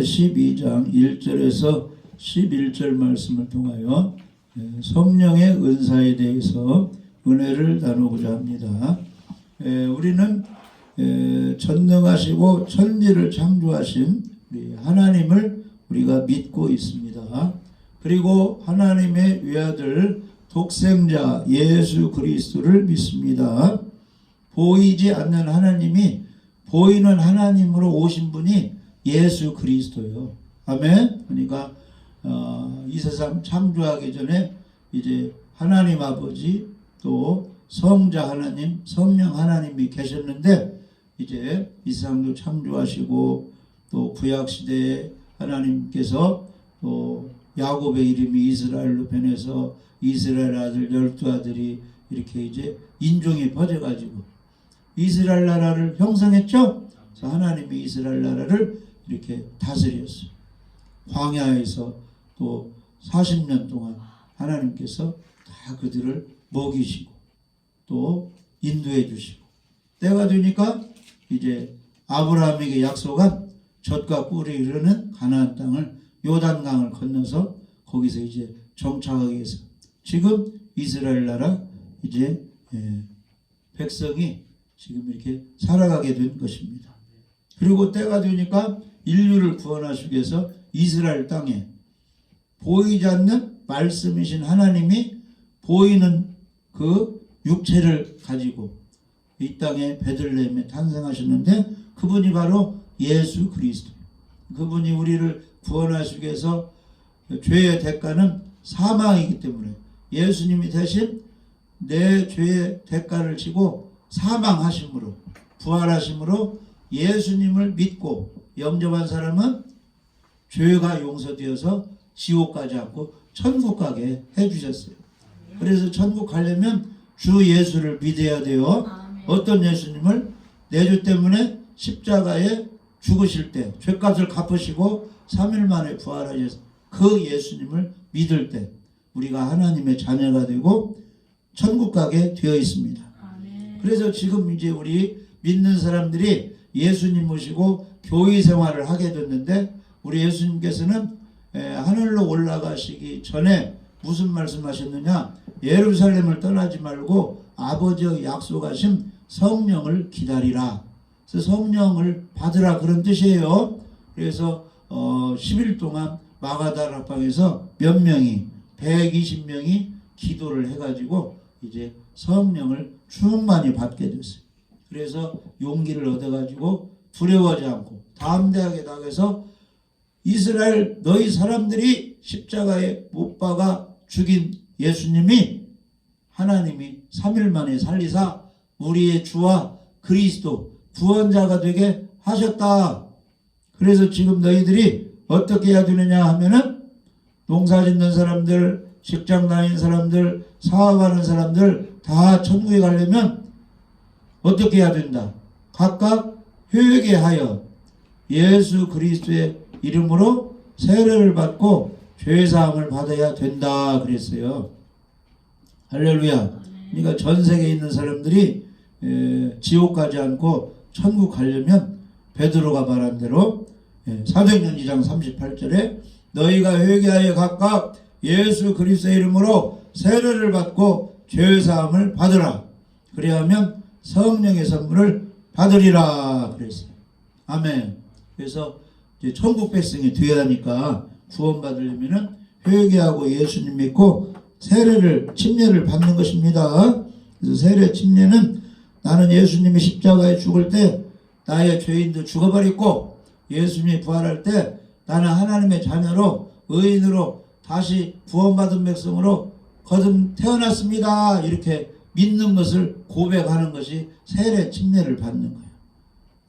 12장 1절에서 11절 말씀을 통하여 성령의 은사에 대해서 은혜를 나누고자 합니다. 우리는 전능하시고 천지를 창조하신 우리 하나님을 우리가 믿고 있습니다. 그리고 하나님의 외아들 독생자 예수 그리스도를 믿습니다. 보이지 않는 하나님이 보이는 하나님으로 오신 분이 예수 그리스도요. 아멘. 그러니까 이 세상 창조하기 전에 이제 하나님 아버지 또 성자 하나님, 성령 하나님이 계셨는데 이제 이 세상도 창조하시고 또 구약 시대에 하나님께서 또 야곱의 이름이 이스라엘로 변해서 이스라엘 아들 12아들이 이렇게 이제 인종이 퍼져가지고 이스라엘 나라를 형성했죠. 그래서 하나님이 이스라엘 나라를 이렇게 다스렸어요. 광야에서 또 40년 동안 하나님께서 다 그들을 먹이시고 또 인도해 주시고 때가 되니까 이제 아브라함에게 약속한 젖과 꿀이 흐르는 가나안 땅을 요단강을 건너서 거기서 이제 정착하기 위해서 지금 이스라엘 나라 이제 백성이 지금 이렇게 살아가게 된 것입니다. 그리고 때가 되니까 인류를 구원하시기 위해서 이스라엘 땅에 보이지 않는 말씀이신 하나님이 보이는 그 육체를 가지고 이 땅에 베들레헴에 탄생하셨는데 그분이 바로 예수 그리스도. 그분이 우리를 구원하시기 위해서 죄의 대가는 사망이기 때문에 예수님이 대신 내 죄의 대가를 지고 사망하심으로 부활하심으로 예수님을 믿고 영접한 사람은 죄가 용서되어서 지옥 가지 않고 천국 가게 해주셨어요. 그래서 천국 가려면 주 예수를 믿어야 돼요. 어떤 예수님을? 내 죄 때문에 십자가에 죽으실 때 죄값을 갚으시고 3일 만에 부활하셔서 그 예수님을 믿을 때 우리가 하나님의 자녀가 되고 천국 가게 되어 있습니다. 그래서 지금 이제 우리 믿는 사람들이 예수님 모시고 교회 생활을 하게 됐는데 우리 예수님께서는 하늘로 올라가시기 전에 무슨 말씀하셨느냐? 예루살렘을 떠나지 말고 아버지의 약속하신 성령을 기다리라. 그래서 성령을 받으라 그런 뜻이에요. 그래서 10일 동안 마가다락방에서 몇 명이 120명이 기도를 해가지고 이제 성령을 충만히 받게 됐어요. 그래서 용기를 얻어가지고 두려워하지 않고 담대하게 나가서 이스라엘 너희 사람들이 십자가에 못 박아 죽인 예수님이 하나님이 3일 만에 살리사 우리의 주와 그리스도 구원자가 되게 하셨다. 그래서 지금 너희들이 어떻게 해야 되느냐 하면은 농사 짓는 사람들, 직장 다니는 사람들, 사업하는 사람들 다 천국에 가려면 어떻게 해야 된다? 각각 회개하여 예수 그리스도의 이름으로 세례를 받고 죄사함을 받아야 된다 그랬어요. 할렐루야. 그러니까 전 세계에 있는 사람들이 지옥 가지 않고 천국 가려면 베드로가 말한 대로 사도행전 2장 38절에 너희가 회개하여 각각 예수 그리스도의 이름으로 세례를 받고 죄사함을 받으라. 그래야하면 성령의 선물을 받으리라 그랬어요. 아멘. 그래서 이제 천국 백성이 되어야 하니까 구원받으려면 회개하고 예수님 믿고 침례를 받는 것입니다. 그래서 세례 침례는 나는 예수님이 십자가에 죽을 때 나의 죄인도 죽어버렸고 예수님이 부활할 때 나는 하나님의 자녀로 의인으로 다시 구원받은 백성으로 거듭 태어났습니다. 이렇게 믿는 것을 고백하는 것이 세례 침례를 받는 거예요.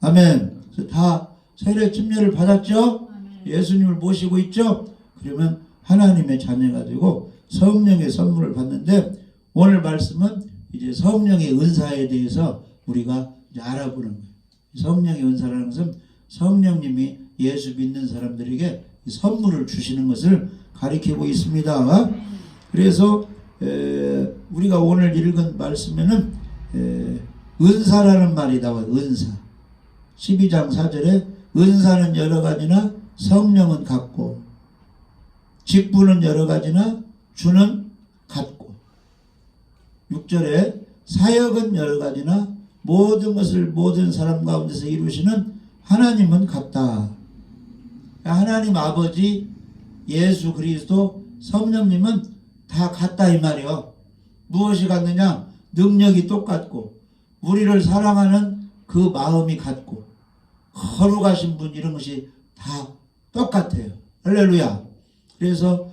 아멘. 다 세례 침례를 받았죠? 예수님을 모시고 있죠? 그러면 하나님의 자녀가 되고 성령의 선물을 받는데 오늘 말씀은 이제 성령의 은사에 대해서 우리가 이제 알아보는 거예요. 성령의 은사라는 것은 성령님이 예수 믿는 사람들에게 선물을 주시는 것을 가리키고 있습니다. 그래서 우리가 오늘 읽은 말씀에는 은사라는 말이 나와요. 은사. 12장 4절에 은사는 여러 가지나 성령은 같고 직분은 여러 가지나 주는 같고 6절에 사역은 여러 가지나 모든 것을 모든 사람 가운데서 이루시는 하나님은 같다. 하나님 아버지, 예수 그리스도, 성령님은 다 같다 이 말이요. 무엇이 같느냐? 능력이 똑같고 우리를 사랑하는 그 마음이 같고 거룩하신 분 이런 것이 다 똑같아요. 할렐루야. 그래서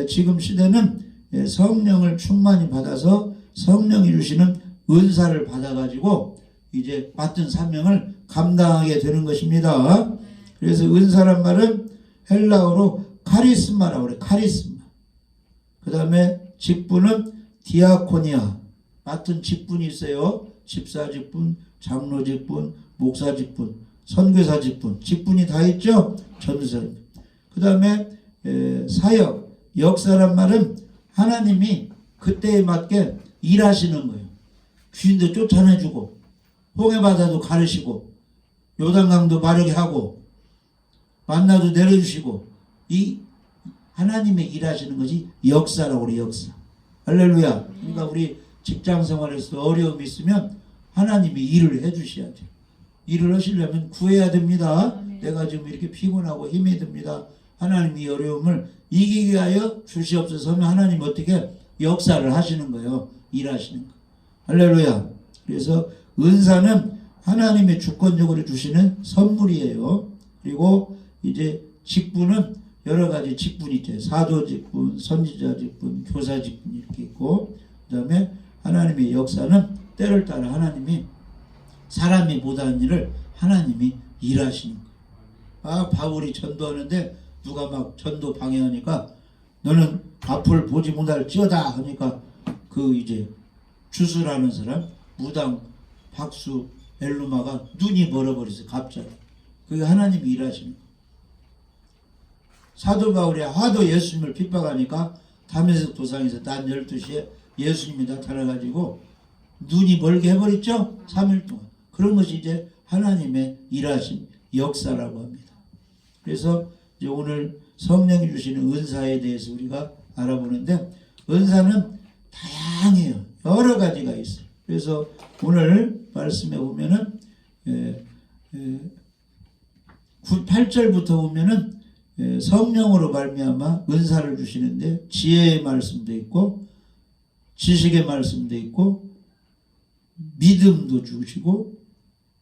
지금 시대는 성령을 충만히 받아서 성령이 주시는 은사를 받아가지고 이제 맡은 사명을 감당하게 되는 것입니다. 그래서 은사란 말은 헬라어로 카리스마라고 그래요. 카리스마. 그 다음에 직분은 디아코니아. 맡은 직분이 있어요. 집사 직분, 장로 직분, 목사 직분, 선교사 직분. 직분이 다 있죠. 전도사. 그 다음에 사역, 역사란 말은 하나님이 그때에 맞게 일하시는 거예요. 귀인도 쫓아내주고 홍해바다도 가르시고 요단강도 마르게 하고 만나도 내려주시고 이 하나님의 일하시는 것이 역사라고 그래요. 역사. 할렐루야. 그러니까 우리 직장생활에서 어려움이 있으면 하나님이 일을 해주셔야 돼요. 일을 하시려면 구해야 됩니다. 내가 지금 이렇게 피곤하고 힘이 듭니다. 하나님이 이 어려움을 이기게 하여 주시옵소서 하면 하나님 어떻게 역사를 하시는 거예요. 일하시는 거. 할렐루야. 그래서 은사는 하나님이 주권적으로 주시는 선물이에요. 그리고 이제 직분은 여러 가지 직분이 있죠. 사도 직분, 선지자 직분, 교사 직분 이렇게 있고 그 다음에 하나님의 역사는 때를 따라 하나님이 사람이 못하는 일을 하나님이 일하시는 거예요. 바울이 전도하는데 누가 막 전도 방해하니까 너는 앞을 보지 못할지어다 하니까 그 이제 주술하는 사람 무당 박수 엘루마가 눈이 멀어버렸어요. 갑자기. 그게 하나님이 일하시는 거예요. 사도 바울이 하도 예수님을 핍박하니까 다메섹 도상에서 낮 12시에 예수님이 나타나가지고 눈이 멀게 해버렸죠. 3일 동안. 그런 것이 이제 하나님의 일하신 역사라고 합니다. 그래서 이제 오늘 성령이 주시는 은사에 대해서 우리가 알아보는데 은사는 다양해요. 여러 가지가 있어요. 그래서 오늘 말씀에 보면은 8절부터 보면은 성령으로 말미암아 은사를 주시는데 지혜의 말씀도 있고 지식의 말씀도 있고 믿음도 주시고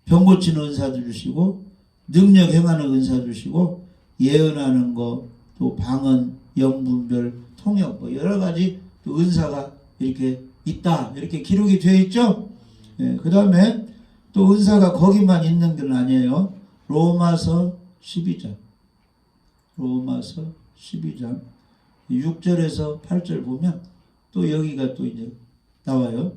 병 고치는 은사도 주시고 능력 행하는 은사 주시고 예언하는 거 또 방언 영분별 통역 뭐 여러 가지 또 은사가 이렇게 있다 이렇게 기록이 되어 있죠. 그 다음에 또 은사가 거기만 있는 건 아니에요. 로마서 12장 6절에서 8절 보면 또 여기가 또 이제 나와요.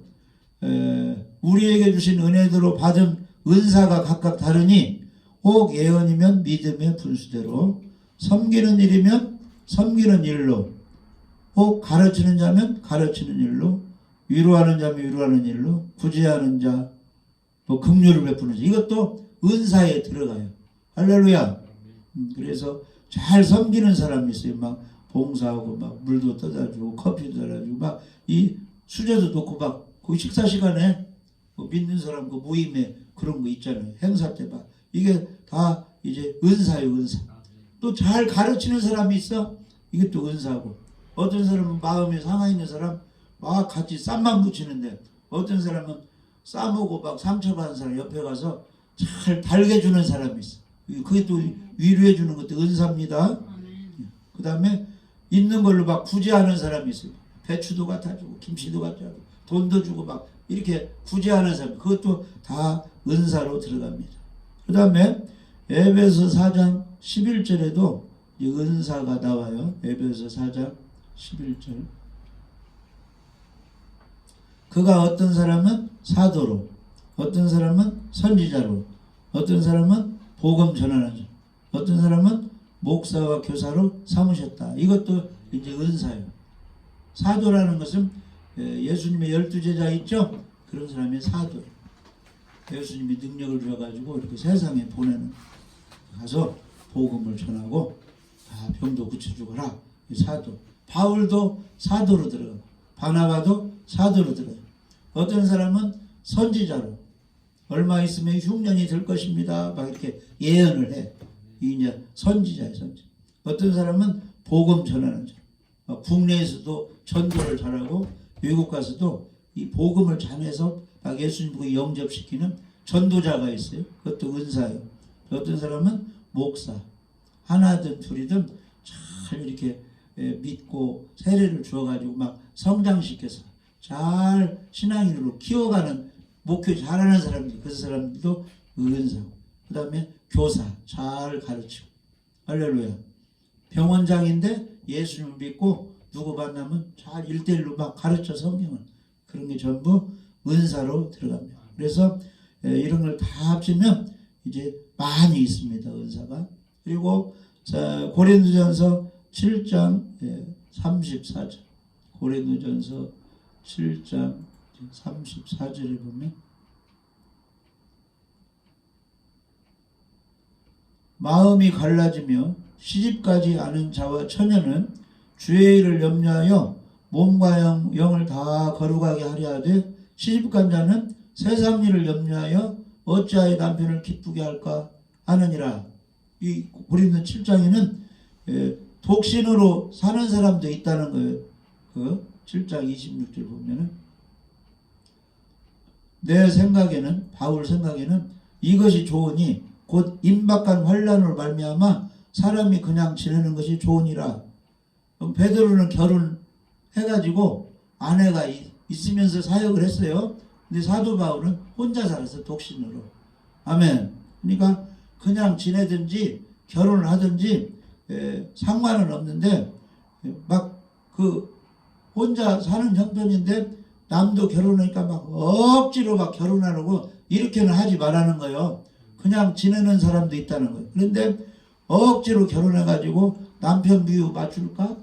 우리에게 주신 은혜대로 받은 은사가 각각 다르니 혹 예언이면 믿음의 분수대로 섬기는 일이면 섬기는 일로 혹 가르치는 자면 가르치는 일로 위로하는 자면 위로하는 일로 구제하는 자 뭐 긍휼을 베푸는 자 이것도 은사에 들어가요. 할렐루야. 그래서 잘 섬기는 사람이 있어요. 막 봉사하고 막 물도 떠다 주고 커피도 떠다 주고 막 이 수저도 놓고 막 그 식사 시간에 뭐 믿는 사람 그 모임에 그런 거 있잖아요. 행사 때 막 이게 다 이제 은사예요. 은사. 또 잘 가르치는 사람이 있어. 이게 또 은사고. 어떤 사람은 마음에 상하 있는 사람 막 같이 쌈만 붙이는데 어떤 사람은 싸먹고 막 상처받은 사람 옆에 가서 잘 달래주는 사람이 있어. 그게 또 위로해주는 것도 은사입니다. 그 다음에 있는 걸로 막 구제하는 사람이 있어요. 배추도 갖다 주고 김치도 갖다 주고 돈도 주고 막 이렇게 구제하는 사람 그것도 다 은사로 들어갑니다. 그 다음에 에베소 4장 11절에도 이 은사가 나와요. 에베소 4장 11절 그가 어떤 사람은 사도로 어떤 사람은 선지자로 어떤 사람은 복음 전하는 자 어떤 사람은 목사와 교사로 삼으셨다. 이것도 이제 은사예요. 사도라는 것은 예수님의 12제자 있죠? 그런 사람이 사도예요. 예수님이 능력을 주어가지고 이렇게 세상에 보내는 가서 복음을 전하고 다 병도 고쳐주거라. 사도. 바울도 사도로 들어가고 바나바도 사도로 들어가요. 어떤 사람은 선지자로 얼마 있으면 흉년이 될 것입니다. 막 이렇게 예언을 해. 이제 선지자예요, 선지. 어떤 사람은 복음 전하는 자. 국내에서도 전도를 잘하고 외국 가서도 이 복음을 전해서 막 예수님 보고 영접시키는 전도자가 있어요. 그것도 은사예요. 어떤 사람은 목사. 하나든 둘이든 잘 이렇게 믿고 세례를 주어가지고 막 성장시켜서 잘 신앙인으로 키워가는 목회 잘하는 사람들, 그 사람들도 은사고, 그 다음에 교사 잘 가르치고, 할렐루야. 병원장인데 예수님을 믿고 누구 만나면 잘 1대1로 막 가르쳐 성경을. 그런 게 전부 은사로 들어갑니다. 그래서 이런 걸 다 합치면 이제 많이 있습니다, 은사가. 그리고 고린도전서 7장 34절. 고린도전서 7장 34절에 보면 마음이 갈라지며 시집가지 않은 자와 처녀는 주의 일을 염려하여 몸과 영을 다 거룩하게 하려 하되 시집간 자는 세상 일을 염려하여 어찌하여 남편을 기쁘게 할까 하느니라. 이 고린도 7장에는 독신으로 사는 사람도 있다는 거예요. 그 7장 26절 보면은 내 생각에는, 바울 생각에는 이것이 좋으니 곧 임박한 환난으로 말미암아 사람이 그냥 지내는 것이 좋으니라. 베드로는 결혼해가지고 아내가 있으면서 사역을 했어요. 근데 사도 바울은 혼자 살았어, 독신으로. 아멘. 그러니까 그냥 지내든지 결혼을 하든지 상관은 없는데 막 그 혼자 사는 형편인데 남도 결혼하니까 막 억지로 막 결혼하려고 이렇게는 하지 말라는 거예요. 그냥 지내는 사람도 있다는 거예요. 그런데 억지로 결혼해가지고 남편 비유 맞출까?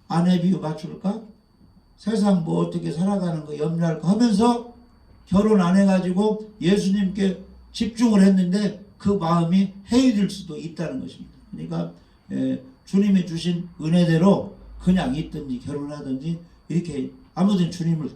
아내 비유 맞출까? 세상 뭐 어떻게 살아가는 거 염려할까 하면서 결혼 안 해가지고 예수님께 집중을 했는데 그 마음이 해이될 수도 있다는 것입니다. 그러니까 주님이 주신 은혜대로 그냥 있든지 결혼하든지 이렇게 아무튼 주님을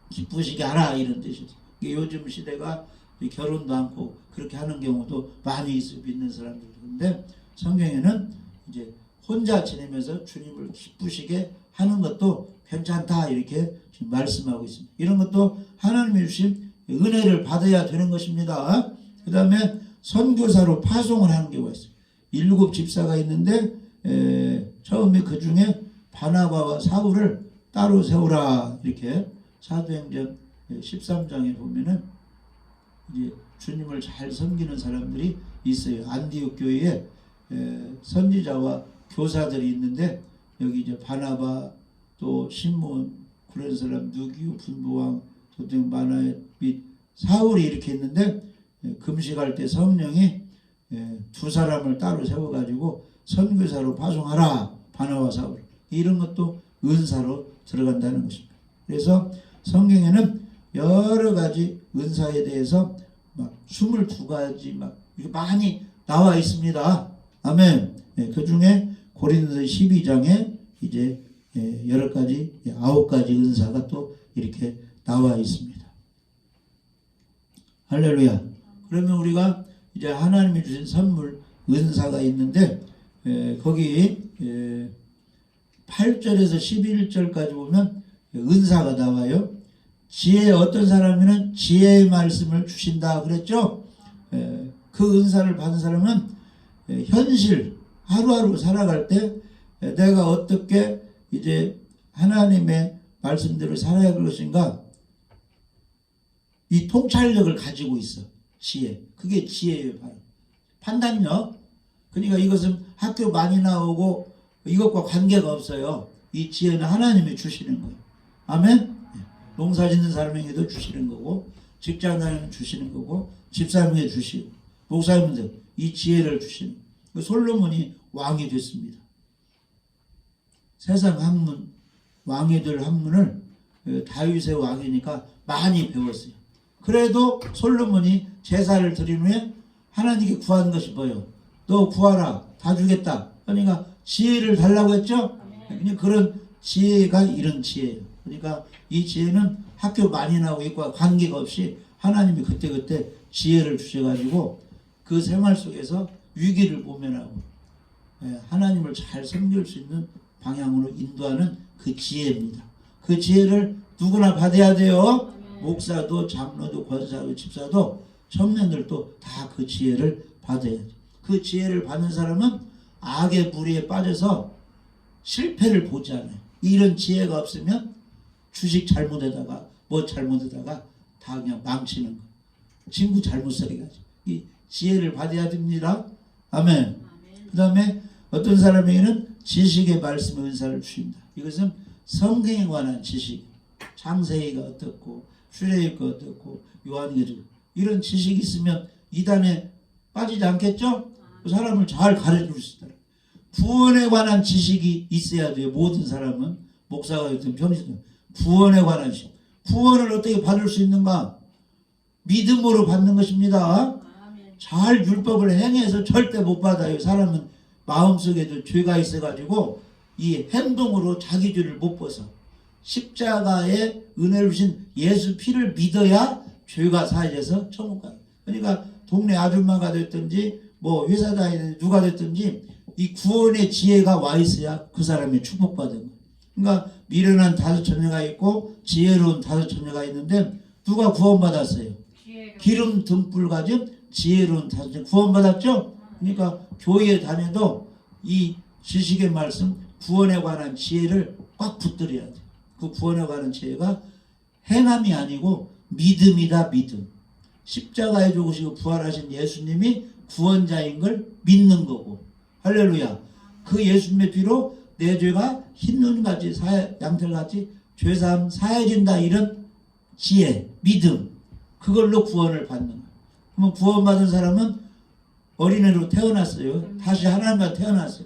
기쁘시게 하라 이런 뜻이죠. 요즘 시대가 결혼도 않고 그렇게 하는 경우도 많이 있어요. 믿는 사람들. 근데 성경에는 이제 혼자 지내면서 주님을 기쁘시게 하는 것도 괜찮다 이렇게 지금 말씀하고 있습니다. 이런 것도 하나님이 주신 은혜를 받아야 되는 것입니다. 그 다음에 선교사로 파송을 하는 경우가 있어요. 7 집사가 있는데 처음에 그 중에 바나바와 사울을 따로 세우라 이렇게 사도행전 13장에 보면은 이제 주님을 잘 섬기는 사람들이 있어요. 안디옥 교회에 선지자와 교사들이 있는데 여기 이제 바나바 또 시몬 그런 사람 누기요 분부왕 소등 마나의 및 사울이 이렇게 있는데 금식할 때 성령이 두 사람을 따로 세워가지고 선교사로 파송하라. 바나바 사울 이런 것도 은사로 들어간다는 것입니다. 그래서 성경에는 여러 가지 은사에 대해서 막 22가지 막 이렇게 많이 나와 있습니다. 아멘. 그 중에 고린도서 12장에 이제 여러 가지 9가지 은사가 또 이렇게 나와 있습니다. 할렐루야. 그러면 우리가 이제 하나님이 주신 선물 은사가 있는데 거기 8절에서 11절까지 보면 은사가 나와요. 지혜 어떤 사람에는 지혜의 말씀을 주신다 그랬죠. 그 은사를 받은 사람은 현실 하루하루 살아갈 때 내가 어떻게 이제 하나님의 말씀대로 살아야 할 것인가 이 통찰력을 가지고 있어. 지혜. 그게 지혜예요. 바로. 판단력. 그러니까 이것은 학교 많이 나오고 이것과 관계가 없어요. 이 지혜는 하나님이 주시는 거예요. 아멘. 농사 짓는 사람에게도 주시는 거고 직장 다니는 주시는 거고 집사님에게 주시고 목사님들 이 지혜를 주시는 거예요. 솔로몬이 왕이 됐습니다. 세상 학문 왕이 될 학문을 다윗의 왕이니까 많이 배웠어요. 그래도 솔로몬이 제사를 드린 후에 하나님께 구한 것이 뭐예요? 너 구하라. 다 주겠다. 그러니까 지혜를 달라고 했죠. 그냥 그런 지혜가 이런 지혜예요. 그러니까 이 지혜는 학교 많이 나오고 있고 관계가 없이 하나님이 그때그때 지혜를 주셔가지고 그 생활 속에서 위기를 모면하고 하나님을 잘 섬길 수 있는 방향으로 인도하는 그 지혜입니다. 그 지혜를 누구나 받아야 돼요. 목사도 장로도 권사도 집사도 청년들도 다 그 지혜를 받아야 돼요. 그 지혜를 받는 사람은 악의 무리에 빠져서 실패를 보지 않아요. 이런 지혜가 없으면 주식 잘못하다가 뭐 잘못하다가 다 그냥 망치는 거예요. 친구 잘못 살해가지고. 이 지혜를 받아야 됩니다. 아멘. 그 다음에 어떤 사람에게는 지식의 말씀의 은사를 주신다. 이것은 성경에 관한 지식. 창세기가 어떻고 출애굽기가 어떻고 요한계시록 이런 지식이 있으면 이단에 빠지지 않겠죠? 그 사람을 잘 가르칠 수 있다. 구원에 관한 지식이 있어야 돼요. 모든 사람은 목사가 됐든 병신은 구원에 관한 지식. 구원을 어떻게 받을 수 있는가? 믿음으로 받는 것입니다. 잘 율법을 행해서 절대 못 받아요. 사람은 마음속에도 죄가 있어가지고 이 행동으로 자기 죄를 못 벗어. 십자가에 은혜를 주신 예수 피를 믿어야 죄가 사해져서 천국 가요. 그러니까 동네 아줌마가 됐든지 뭐 회사 다니는 누가 됐든지 이 구원의 지혜가 와 있어야 그 사람이 축복받은 거예요. 그러니까 미련한 5 처녀가 있고 지혜로운 5 처녀가 있는데 누가 구원받았어요? 기름 등불 가진 지혜로운 5 처녀 구원받았죠? 그러니까 교회에 다녀도 이 지식의 말씀 구원에 관한 지혜를 꽉 붙들어야 돼요. 그 구원에 관한 지혜가 행함이 아니고 믿음이다. 믿음. 십자가에 죽으시고 부활하신 예수님이 구원자인 걸 믿는 거고 할렐루야. 그 예수님의 피로 내 죄가 흰눈같이 양털같이 죄사함 사해진다. 이런 지혜 믿음 그걸로 구원을 받는 거예요. 그러면 구원받은 사람은 어린애로 태어났어요. 다시 하나님과 태어났어요.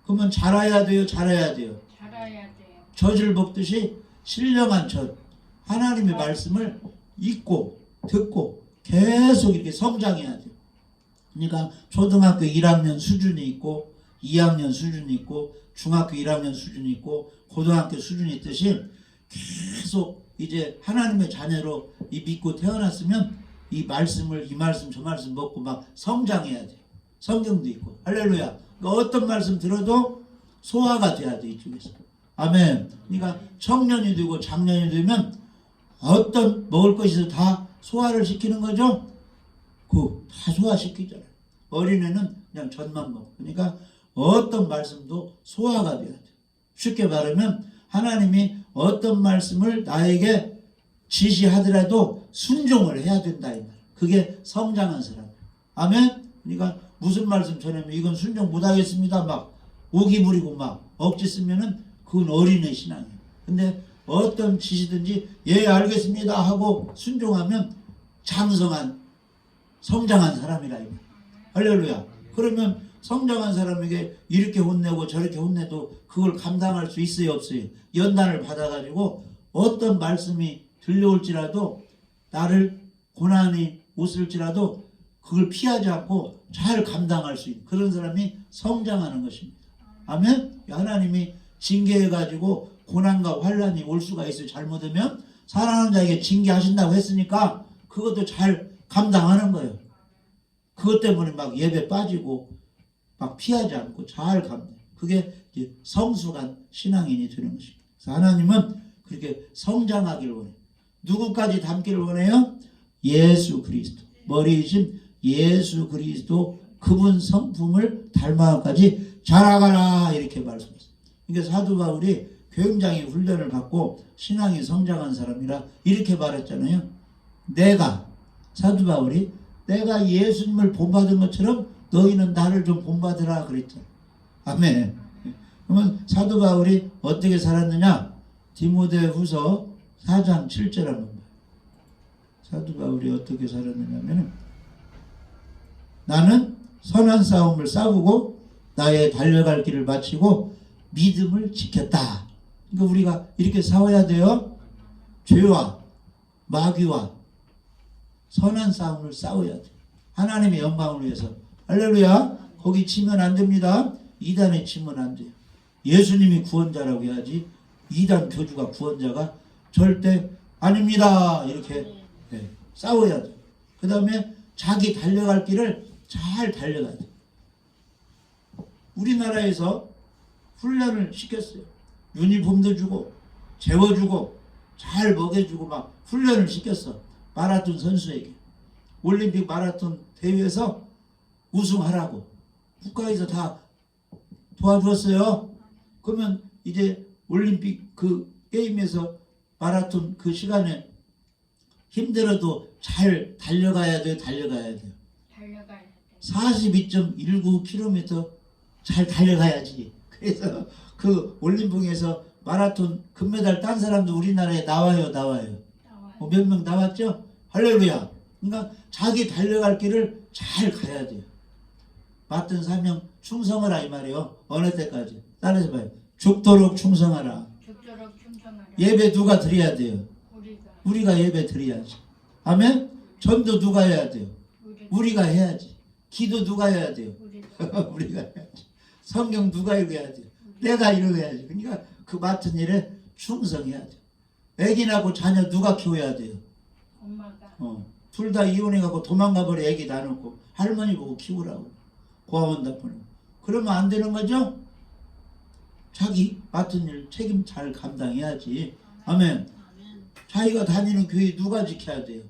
그러면 자라야 돼요? 잘해야 돼요? 잘해야 돼요. 젖을 먹듯이 신령한 젖 하나님의 말씀을 읽고 듣고 계속 이렇게 성장해야 돼요. 그러니까 초등학교 1학년 수준이 있고 2학년 수준이 있고 중학교 1학년 수준이 있고 고등학교 수준이 있듯이 계속 이제 하나님의 자녀로 믿고 태어났으면 이 말씀을 이 말씀 저 말씀 먹고 막 성장해야 돼요. 성경도 있고 할렐루야. 그러니까 어떤 말씀 들어도 소화가 돼야 돼 이쪽에서. 아멘. 그러니까 청년이 되고 장년이 되면 어떤 먹을 것이 다 소화를 시키는 거죠. 다 소화시키잖아요. 어린애는 그냥 젖만 먹어. 그러니까 어떤 말씀도 소화가 돼야 돼. 쉽게 말하면 하나님이 어떤 말씀을 나에게 지시하더라도 순종을 해야 된다 이 말. 그게 성장한 사람이에요. 아멘. 그러니까 무슨 말씀 전하면 이건 순종 못하겠습니다. 막 오기 부리고 막 억지 쓰면은 그건 어린애 신앙이에요. 근데 어떤 지시든지 예 알겠습니다 하고 순종하면 장성한 성장한 사람이라 이 말. 할렐루야. 그러면 성장한 사람에게 이렇게 혼내고 저렇게 혼내도 그걸 감당할 수 있어요 없어요? 연단을 받아가지고 어떤 말씀이 들려올지라도 나를 고난이 오실지라도 그걸 피하지 않고 잘 감당할 수 있는 그런 사람이 성장하는 것입니다. 아멘. 하나님이 징계해가지고 고난과 환난이 올 수가 있어요. 잘못하면 사랑하는 자에게 징계하신다고 했으니까 그것도 잘 감당하는 거예요. 그것 때문에 막 예배 빠지고 막 피하지 않고 잘 감당. 그게 이제 성숙한 신앙인이 되는 것입니다. 그래서 하나님은 그렇게 성장하기를 원해요. 누구까지 닮기를 원해요? 예수 그리스도. 머리이신 예수 그리스도 그분 성품을 닮아까지 자라가라 이렇게 말씀했어요. 그러니까 사도 바울이 굉장히 훈련을 받고 신앙이 성장한 사람이라 이렇게 말했잖아요. 사도 바울이 내가 예수님을 본받은 것처럼 너희는 나를 좀 본받으라 그랬잖아요. 아멘. 그러면 사도 바울이 어떻게 살았느냐? 디모데후서 4장 7절 한번 봐요. 사도 바울이 어떻게 살았느냐면 나는 선한 싸움을 싸우고 나의 달려갈 길을 마치고 믿음을 지켰다. 그러니까 우리가 이렇게 싸워야 돼요. 죄와 마귀와 선한 싸움을 싸워야 돼. 하나님의 영광을 위해서. 할렐루야. 거기 치면 안 됩니다. 이단에 치면 안 돼요. 예수님이 구원자라고 해야지 이단 교주가 구원자가 절대 아닙니다. 이렇게 싸워야 돼. 그 다음에 자기 달려갈 길을 잘 달려가야 돼. 우리나라에서 훈련을 시켰어요. 유니폼도 주고 재워주고 잘 먹여주고 막 훈련을 시켰어. 마라톤 선수에게. 올림픽 마라톤 대회에서 우승하라고 국가에서 다 도와주었어요. 그러면 이제 올림픽 그 게임에서 마라톤 그 시간에 힘들어도 잘 달려가야 돼요. 달려가야 돼요. 42.19km 잘 달려가야지. 그래서 그 올림픽에서 마라톤 금메달 딴 사람도 우리나라에 나와요. 몇 명 나왔죠? 할렐루야. 그러니까 자기 달려갈 길을 잘 가야 돼요. 맡은 사명 충성하라 이 말이에요. 어느 때까지? 따라서 봐요. 죽도록 충성하라. 예배 누가 드려야 돼요? 우리가 예배 드려야지. 아멘? 전도 누가 해야 돼요? 우리가 해야지. 기도 누가 해야 돼요? 우리가 해야지. 성경 누가 읽어야 돼요? 내가 읽어야지. 그러니까 그 맡은 일에 충성해야 돼요. 애기 낳고 자녀 누가 키워야 돼요? 엄마가. 둘 다 이혼해갖고 도망가버려. 애기 다 놓고 할머니 보고 키우라고 고아원다 보내고. 그러면 안 되는 거죠? 자기 맡은 일 책임 잘 감당해야지. 아멘. 자기가 다니는 교회 누가 지켜야 돼요?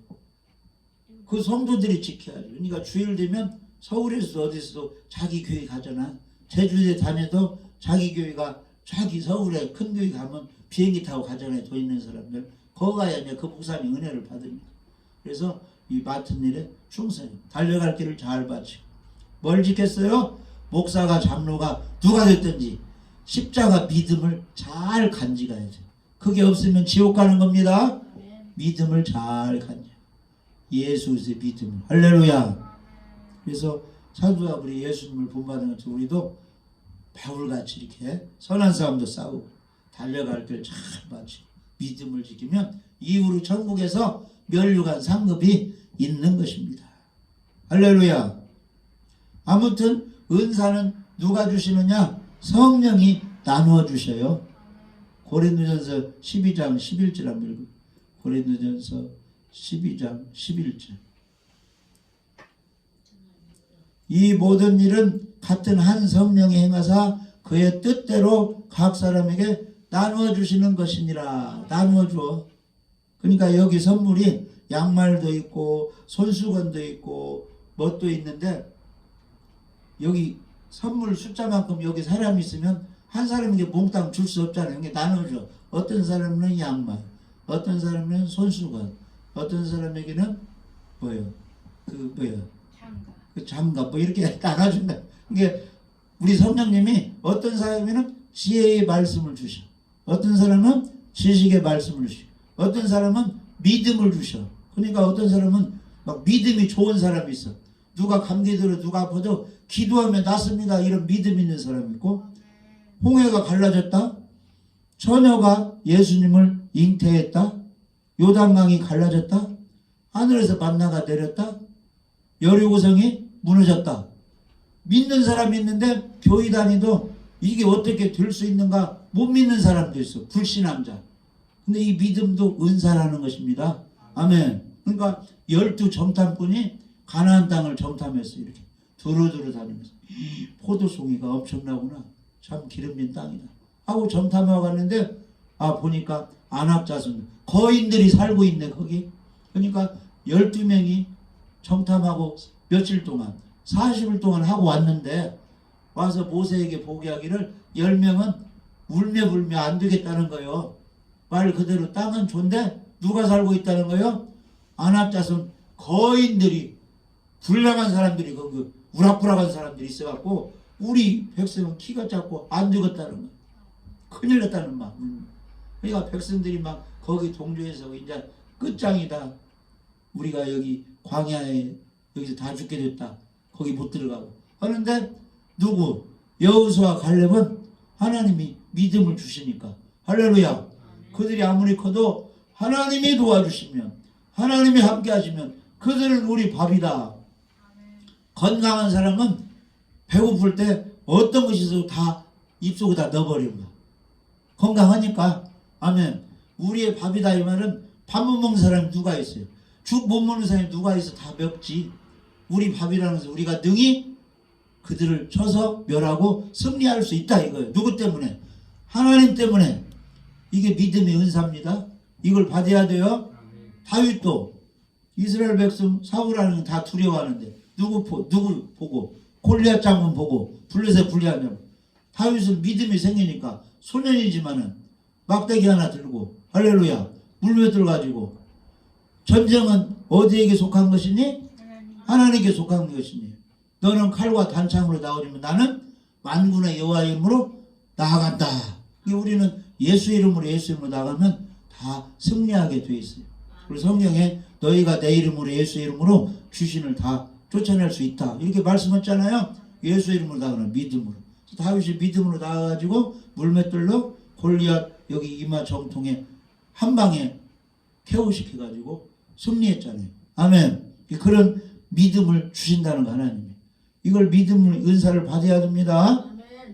그 성도들이 지켜야죠. 그러니까 주일 되면 서울에서도 어디서도 자기 교회 가잖아. 제주도에 다녀도 자기 교회가 자기 서울에 큰 교회 가면 비행기 타고 가잖아요. 돈 있는 사람들. 거기 가야 이제 그 목사님 은혜를 받으니까. 그래서 이 맡은 일에 충성해. 달려갈 길을 잘 바치고. 뭘 지켰어요? 목사가 장로가 누가 됐든지 십자가 믿음을 잘 간직해야죠. 그게 없으면 지옥 가는 겁니다. 믿음을 잘 간직. 예수의 믿음을. 할렐루야. 그래서 사도가 우리 예수님을 본받은 것처럼 우리도 바울같이 이렇게 선한 싸움도 싸우고 달려갈 길 잘 바치고 믿음을 지키면 이후로 천국에서 면류관 상급이 있는 것입니다. 할렐루야. 아무튼 은사는 누가 주시느냐? 성령이 나누어 주셔요. 고린도전서 12장 11절 한번 읽어요. 고린도전서 12장 11절. 이 모든 일은 같은 한 성령이 행하사 그의 뜻대로 각 사람에게 나누어 주시는 것이니라. 나누어 줘. 그러니까 여기 선물이 양말도 있고 손수건도 있고 뭣도 있는데 여기 선물 숫자만큼 여기 사람이 있으면 한 사람에게 몽땅 줄 수 없잖아요. 이게 나눠줘. 어떤 사람은 양말, 어떤 사람은 손수건, 어떤 사람에게는 뭐예요? 그 장갑 뭐 이렇게 나눠준다. 이게 우리 성령님이 어떤 사람에는 지혜의 말씀을 주셔. 어떤 사람은 지식의 말씀을 주셔. 어떤 사람은 믿음을 주셔. 그러니까 어떤 사람은 막 믿음이 좋은 사람이 있어. 누가 감기 들어 누가 아파도 기도하면 낫습니다. 이런 믿음 있는 사람이 있고, 홍해가 갈라졌다. 처녀가 예수님을 잉태했다. 요단강이 갈라졌다. 하늘에서 만나가 내렸다. 여리고성이 무너졌다. 믿는 사람이 있는데 교회 다니도 이게 어떻게 될 수 있는가 못 믿는 사람도 있어. 불신앙자. 근데 이 믿음도 은사라는 것입니다. 아멘. 그러니까 12 정탐꾼이 가나안 땅을 정탐했어요. 이렇게 두루두루 다니면서 포도송이가 엄청나구나. 참 기름진 땅이다 하고 정탐하고 갔는데 보니까 안악자손 거인들이 살고 있네 거기. 그러니까 12명이 정탐하고 며칠 동안 40일 동안 하고 왔는데 와서 모세에게 보고하기를 10명은 울며불며 안 되겠다는 거예요. 말 그대로 땅은 좋은데 누가 살고 있다는 거예요? 안악자손 거인들이 불량한 사람들이 거기 우락부락한 사람들이 있어갖고 우리 백성은 키가 작고 안 되겠다는 거야. 큰일 났다는 말. 그러니까 백성들이 막 거기 동조해서 이제 끝장이다. 우리가 여기 광야에 여기서 다 죽게 됐다. 거기 못 들어가고 하는데 누구? 여호수아 갈렙은 하나님이 믿음을 주시니까 할렐루야. 그들이 아무리 커도 하나님이 도와주시면 하나님이 함께 하시면 그들은 우리 밥이다. 건강한 사람은 배고플 때 어떤 것이 있어도 다 입속에다 넣어버린 거야. 건강하니까. 아멘. 우리의 밥이다 이 말은 밥 못 먹는 사람이 누가 있어요? 죽 못 먹는 사람이 누가 있어? 다 먹지. 우리 밥이라는 것은 우리가 능히 그들을 쳐서 멸하고 승리할 수 있다 이거예요. 누구 때문에? 하나님 때문에. 이게 믿음의 은사입니다. 이걸 받아야 돼요. 다윗도 이스라엘 백성 사울하는 다 두려워하는데 누구 보고 골리앗 장군 보고 블레셋 불리하냐고. 다윗은 믿음이 생기니까 소년이지만은 막대기 하나 들고 할렐루야 물맷돌 가지고 전쟁은 어디에게 속한 것이니? 하나님께 속한 것이니 너는 칼과 단창으로 나오지만 나는 만군의 여호와 이름으로 나아간다. 우리는 예수 이름으로 나가면 다 승리하게 돼 있어요. 그리고 성경에 너희가 내 이름으로 예수 이름으로 귀신을 다 쫓아낼 수 있다 이렇게 말씀했잖아요. 예수 이름으로 나가는 믿음으로. 다윗이 믿음으로 나가가지고 물맷돌로 골리앗 여기 이마 정통에 한 방에 KO 시켜가지고 승리했잖아요. 아멘. 그런 믿음을 주신다는 거 하나님이. 이걸 믿음을 은사를 받아야 됩니다.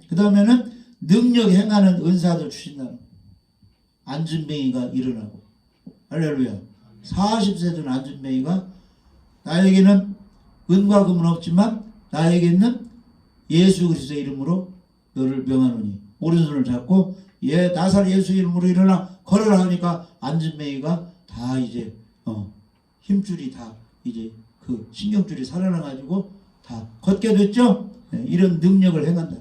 그 다음에는 능력 행하는 은사도 주신다는 거. 안진뱅이가 일어나고 할렐루야. 40세 된 안진뱅이가 나에게는 은과 금은 없지만 나에게는 예수 그리스도의 이름으로 너를 명하노니 오른손을 잡고 나사렛 예수 이름으로 일어나 걸어라 하니까 안진뱅이가 다 이제 힘줄이 다 이제 그 신경줄이 살아나가지고 다 걷게 됐죠. 이런 능력을 행한다.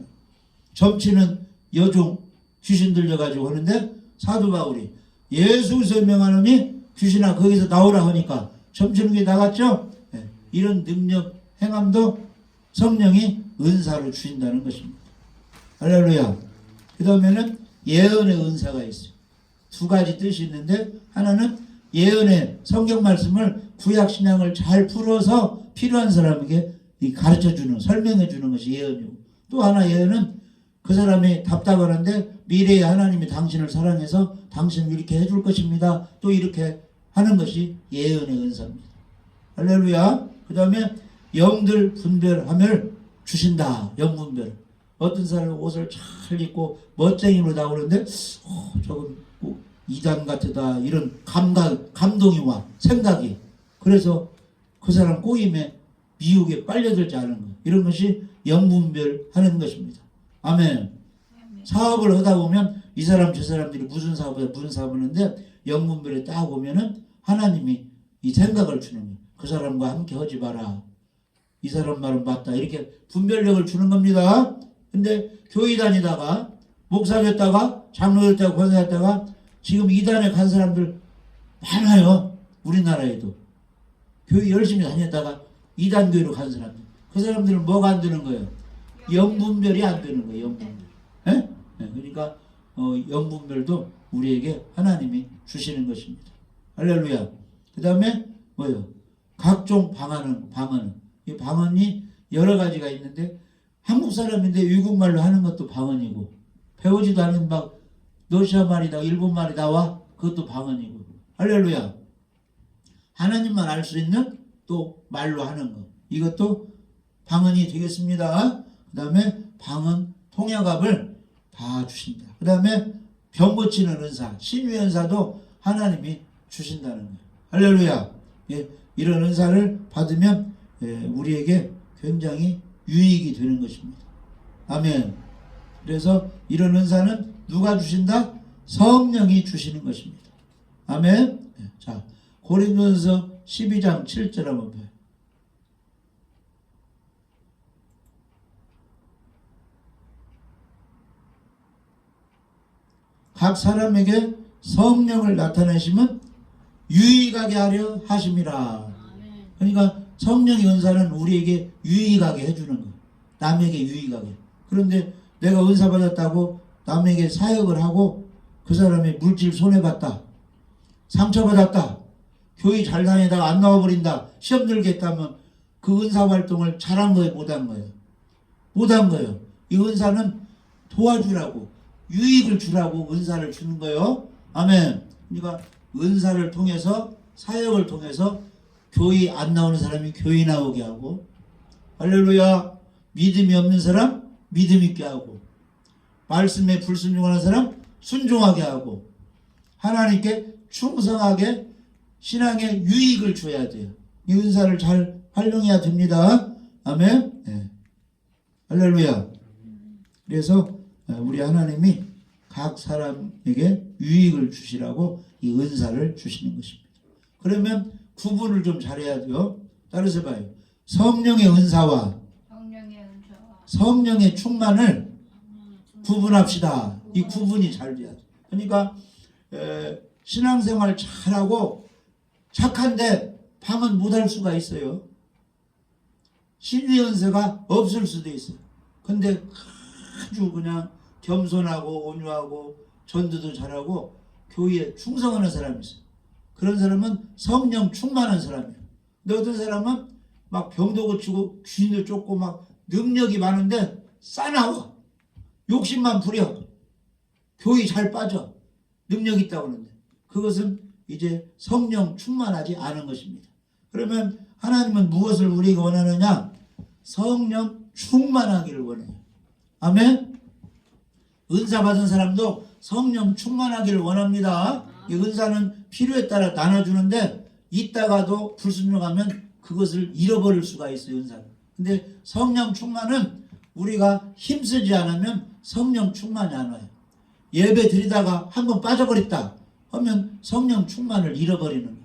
점치는 여종 귀신 들려가지고 하는데 사도 바울이 예수 그리스도의 명하노니 귀신아 거기서 나오라 하니까 점치는 게 나갔죠. 이런 능력 행함도 성령이 은사로 주신다는 것입니다. 할렐루야. 그 다음에는 예언의 은사가 있어요. 두 가지 뜻이 있는데 하나는 예언의 성경 말씀을 구약 신약을 잘 풀어서 필요한 사람에게 가르쳐주는 설명해주는 것이 예언이고 또 하나 예언은 그 사람이 답답하는데 미래에 하나님이 당신을 사랑해서 당신을 이렇게 해줄 것입니다. 또 이렇게 하는 것이 예언의 은사입니다. 할렐루야. 그 다음에 영들 분별함을 주신다. 영분별. 어떤 사람은 옷을 잘 입고 멋쟁이로 나오는데 저건 뭐 이단 같다 이런 감동이 와 생각이. 그래서 그 사람 꼬임에 미혹에 빨려들지 않은 것. 이런 것이 영분별하는 것입니다. 아멘. 사업을 하다 보면 이 사람 저 사람들이 무슨 사업을 하는데 영분별에 딱 오면은 하나님이 이 생각을 주는 거예요. 그 사람과 함께 하지 마라. 이 사람 말은 맞다. 이렇게 분별력을 주는 겁니다. 근데 교회 다니다가 목사 됐다가 장로 됐다가 권사 됐다가 지금 이단에 간 사람들 많아요. 우리나라에도. 교회 열심히 다녔다가 이단 교회로 간 사람들. 그 사람들은 뭐가 안 되는 거예요? 영분별이 안 되는 거예요. 영분별. 네? 그러니까 영분별도 우리에게 하나님이 주시는 것입니다. 할렐루야. 그 다음에 뭐요? 각종 방언은 이 방언이 여러 가지가 있는데 한국 사람인데 외국말로 하는 것도 방언이고 배우지도 않은 막 러시아 말이다 일본 말이 나와 그것도 방언이고 할렐루야. 하나님만 알 수 있는 또 말로 하는 것 이것도 방언이 되겠습니다. 그 다음에 방언 통역압을 다 주신다. 그 다음에 병 고치는 은사 신유의 은사도 하나님이 주신다는 거예요. 할렐루야. 이런 은사를 받으면 우리에게 굉장히 유익이 되는 것입니다. 아멘. 그래서 이런 은사는 누가 주신다? 성령이 주시는 것입니다. 아멘. 자, 고린도전서 12장 7절 한번 봐요. 각 사람에게 성령을 나타내시면 유익하게 하려 하심이라. 그러니까 성령의 은사는 우리에게 유익하게 해주는 거예요. 남에게 유익하게. 그런데 내가 은사 받았다고 남에게 사역을 하고 그 사람이 물질 손해봤다. 상처받았다. 교회 잘 다니다가 안 나와버린다. 시험 들겠다면 그 은사 활동을 잘한 거예요? 못한 거예요? 못한 거예요. 이 은사는 도와주라고 유익을 주라고 은사를 주는 거예요. 아멘. 그러니까 은사를 통해서 사역을 통해서 교회 안 나오는 사람이 교회 나오게 하고 할렐루야. 믿음이 없는 사람 믿음 있게 하고, 말씀에 불순종하는 사람 순종하게 하고, 하나님께 충성하게 신앙에 유익을 줘야 돼요. 이 은사를 잘 활용해야 됩니다. 아멘. 네. 할렐루야. 그래서 우리 하나님이 각 사람에게 유익을 주시라고 이 은사를 주시는 것입니다. 그러면 구분을 좀 잘해야 돼요. 따라서 봐요. 성령의 은사와 성령의 충만을 구분합시다. 이 구분이 잘 돼야 돼요. 그러니까 신앙생활 잘하고 착한데 방언 못할 수가 있어요. 신의 은사가 없을 수도 있어요. 근데 아주 그냥 겸손하고 온유하고 전도도 잘하고 교회에 충성하는 사람이 있어요. 그런 사람은 성령 충만한 사람이에요. 근데 어떤 사람은 막 병도 고치고 귀인도 쫓고 막 능력이 많은데 싸나와. 욕심만 부려. 교회 잘 빠져. 능력 있다고 하는데 그것은 이제 성령 충만하지 않은 것입니다. 그러면 하나님은 무엇을 우리가 원하느냐? 성령 충만하기를 원해요. 아멘. 은사 받은 사람도 성령 충만하기를 원합니다. 이 은사는 필요에 따라 나눠주는데 있다가도 불순종하면 그것을 잃어버릴 수가 있어요. 은사는. 근데 성령 충만은 우리가 힘쓰지 않으면 성령 충만이 안 와요. 예배 드리다가 한번 빠져버렸다 하면 성령 충만을 잃어버리는 거예요.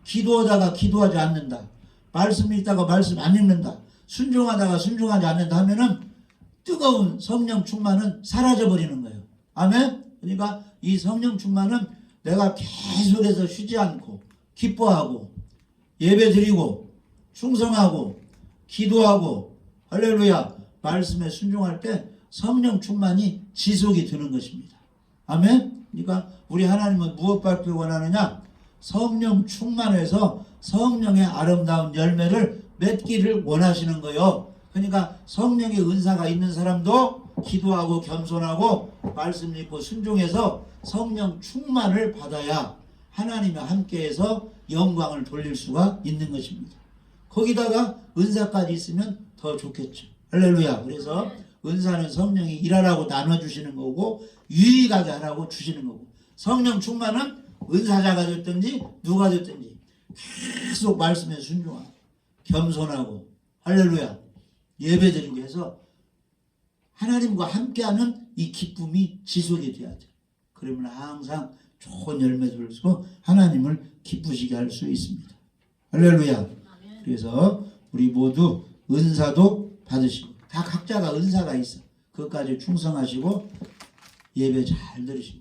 기도하다가 기도하지 않는다. 말씀 읽다가 말씀 안 읽는다. 순종하다가 순종하지 않는다 하면은 뜨거운 성령 충만은 사라져버리는 거예요. 아멘? 그러니까 이 성령 충만은 내가 계속해서 쉬지 않고 기뻐하고 예배 드리고 충성하고 기도하고 할렐루야 말씀에 순종할 때 성령 충만이 지속이 되는 것입니다. 아멘? 그러니까 우리 하나님은 무엇 받기 원하느냐? 성령 충만해서 성령의 아름다운 열매를 맺기를 원하시는 거예요. 그러니까 성령의 은사가 있는 사람도 기도하고 겸손하고 말씀 읽고 순종해서 성령 충만을 받아야 하나님과 함께해서 영광을 돌릴 수가 있는 것입니다. 거기다가 은사까지 있으면 더 좋겠죠. 할렐루야. 그래서 은사는 성령이 일하라고 나눠주시는 거고 유익하게 하라고 주시는 거고, 성령 충만은 은사자가 됐든지 누가 됐든지 계속 말씀에 순종하고 겸손하고 할렐루야 예배드리고 해서 하나님과 함께하는 이 기쁨이 지속이 돼야 돼요. 그러면 항상 좋은 열매를 주고 하나님을 기쁘시게 할 수 있습니다. 할렐루야. 그래서 우리 모두 은사도 받으시고 다 각자가 은사가 있어. 그것까지 충성하시고 예배 잘 들으시고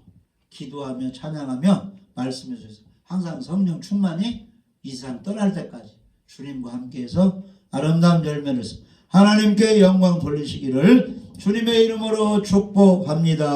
기도하며 찬양하며 말씀해 주셔서 항상 성령 충만이 이 세상 떠날 때까지 주님과 함께해서 아름다운 열매를 하나님께 영광 돌리시기를 주님의 이름으로 축복합니다.